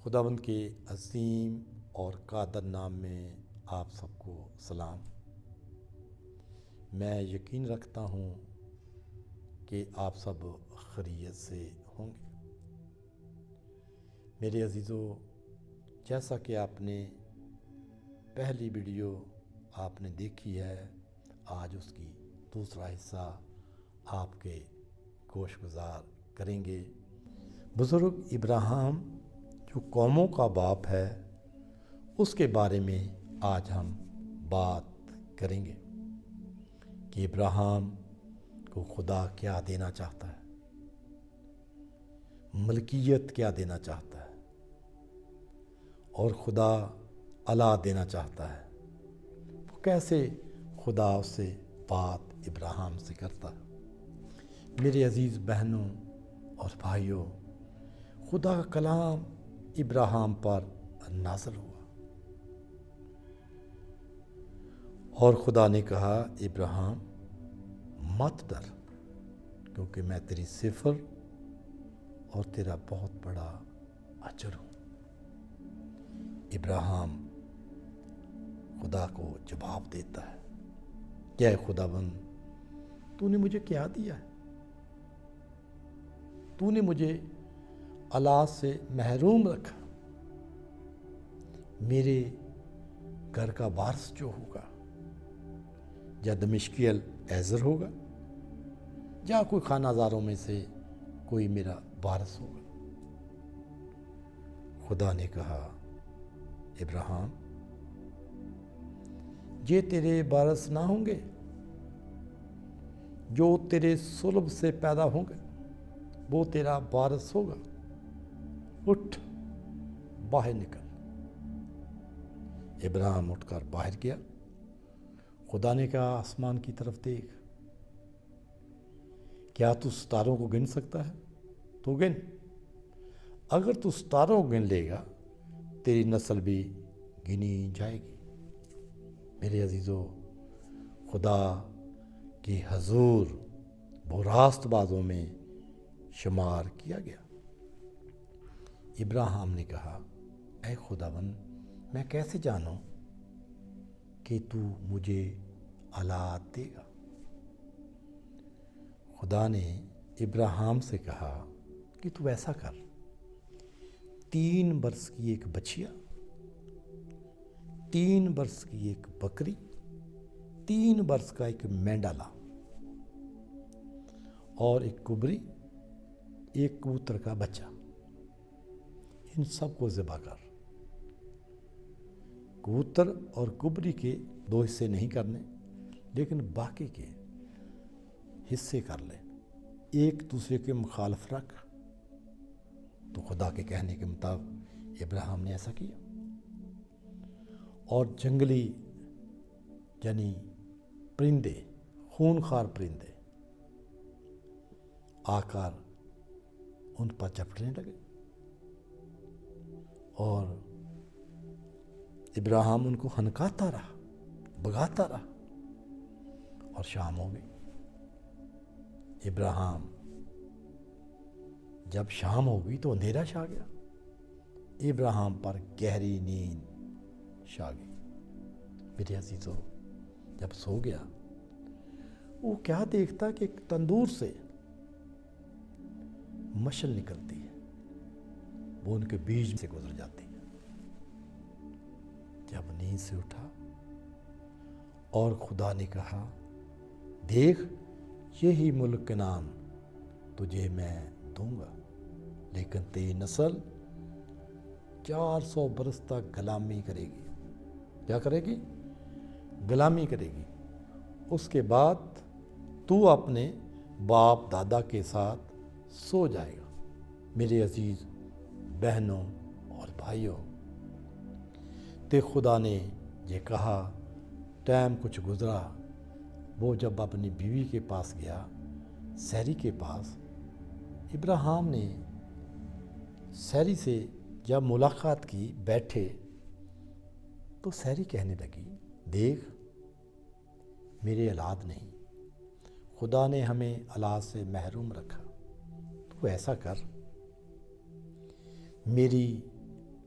خداوند کے عظیم اور قادر نام میں آپ سب کو سلام۔ میں یقین رکھتا ہوں کہ آپ سب خیریت سے ہوں گے۔ میرے عزیزو، جیسا کہ آپ نے پہلی ویڈیو آپ نے دیکھی ہے، آج اس کی دوسرا حصہ آپ کے گوش گزار کریں گے۔ بزرگ ابراہیم جو قوموں کا باپ ہے، اس کے بارے میں آج ہم بات کریں گے کہ ابراہیم کو خدا کیا دینا چاہتا ہے، ملکیت کیا دینا چاہتا ہے، اور خدا اولاد دینا چاہتا ہے۔ وہ کیسے خدا اس سے بات ابراہیم سے کرتا ہے۔ میرے عزیز بہنوں اور بھائیوں، خدا کا کلام ابراہیم پر نازل ہوا اور خدا نے کہا، ابراہیم مت ڈر، کیونکہ میں تیری صفر اور تیرا بہت بڑا اجر ہوں۔ ابراہیم خدا کو جواب دیتا ہے، کیا خداوند، تو نے مجھے کیا دیا ہے؟ تو نے مجھے اولاد سے محروم رکھا۔ میرے گھر کا وارث جو ہوگا، یا دمشقی ایزر ہوگا، یا کوئی خانہ داروں میں سے کوئی میرا وارث ہوگا۔ خدا نے کہا، ابراہیم، یہ تیرے وارث نہ ہوں گے، جو تیرے صلب سے پیدا ہوں گے وہ تیرا وارث ہوگا۔ اٹھ، باہر نکل۔ ابراہیم اٹھ کر باہر گیا۔ خدا نے کہا، آسمان کی طرف دیکھ، کیا تو ستاروں کو گن سکتا ہے؟ تو گن، اگر تو ستاروں کو گن لے گا تیری نسل بھی گنی جائے گی۔ میرے عزیزو، خدا کی حضور وہ راست بازوں میں شمار کیا گیا۔ ابراہیم نے کہا، اے خداوند، میں کیسے جانوں کہ تو مجھے اولاد دے گا؟ خدا نے ابراہیم سے کہا کہ تو ایسا کر، 3 برس کی ایک بچیا، 3 برس کی ایک بکری، 3 برس کا ایک مینڈا لا، اور ایک کبری، ایک کبوتر کا بچہ، ان سب کو ذبح کر۔ کبوتر اور کبری کے 2 حصے نہیں کرنے، لیکن باقی کے حصے کر لے، ایک دوسرے کے مخالف رکھ۔ تو خدا کے کہنے کے مطابق ابراہیم نے ایسا کیا، اور جنگلی یعنی پرندے، خونخوار پرندے آ کر ان پر جھپٹنے لگے، اور ابراہیم ان کو ہنکاتا رہا، بھگاتا رہا، اور شام ہو گئی۔ ابراہیم جب شام ہو گئی تو اندھیرا چھا گیا، ابراہیم پر گہری نیند چھا گئی۔ میرے عزیزو، جب سو گیا، وہ کیا دیکھتا کہ ایک تندور سے مشعل نکلتی ہے، وہ ان کے بیچ سے گزر جاتی ہے۔ جب نیند سے اٹھا اور خدا نے کہا، دیکھ، یہی ملک کنعان تجھے میں دوں گا، لیکن تیری نسل 400 برس تک غلامی کرے گی۔ کیا کرے گی؟ غلامی کرے گی۔ اس کے بعد تو اپنے باپ دادا کے ساتھ سو جائے گا۔ میرے عزیز بہنوں اور بھائیوں، تے خدا نے یہ کہا، ٹائم کچھ گزرا، وہ جب اپنی بیوی کے پاس گیا، سیری کے پاس، ابراہیم نے سیری سے جب ملاقات کی، بیٹھے، تو سیری کہنے لگی، دیکھ، میرے اولاد نہیں، خدا نے ہمیں اولاد سے محروم رکھا، تو ایسا کر، میری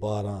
12